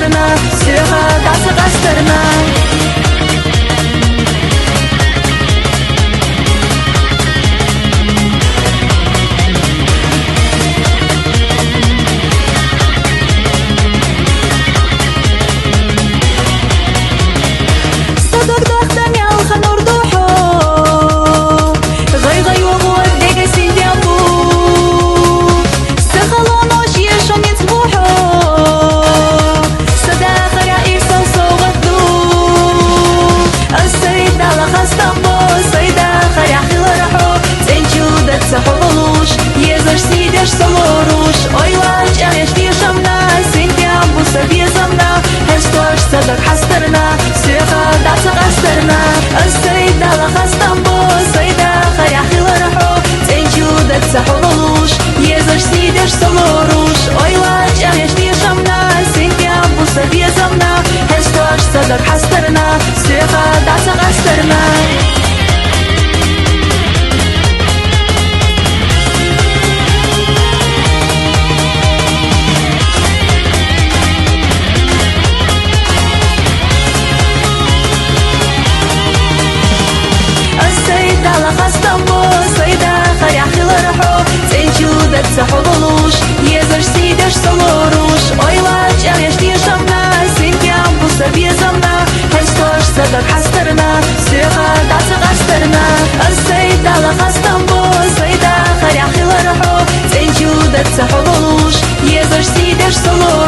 хастарна, сыха дасы хастарна. Сидишь солоруш, ой лач, ешь тишамна, синтям буса безамна, хестош садак хастарна, сыха даса хастарна, السيدة لخستنبو سيدة خياخي لرحو تنجو دتسا حولوش يزش سيدش солоруш, ой лач, еш тишамна, синтям буса безамна, хестош садак хастарна, сыха даса хастарна. حولوش يزر سيدش солоруш, ой лач, еш тишамна, синтям буса безамна, хестош садак хастарна, сыха даса хастарна. السيدة لخستنبو سيدة خياخي لرحو تنجو دتسا حولوش يزر سيدش солоруш.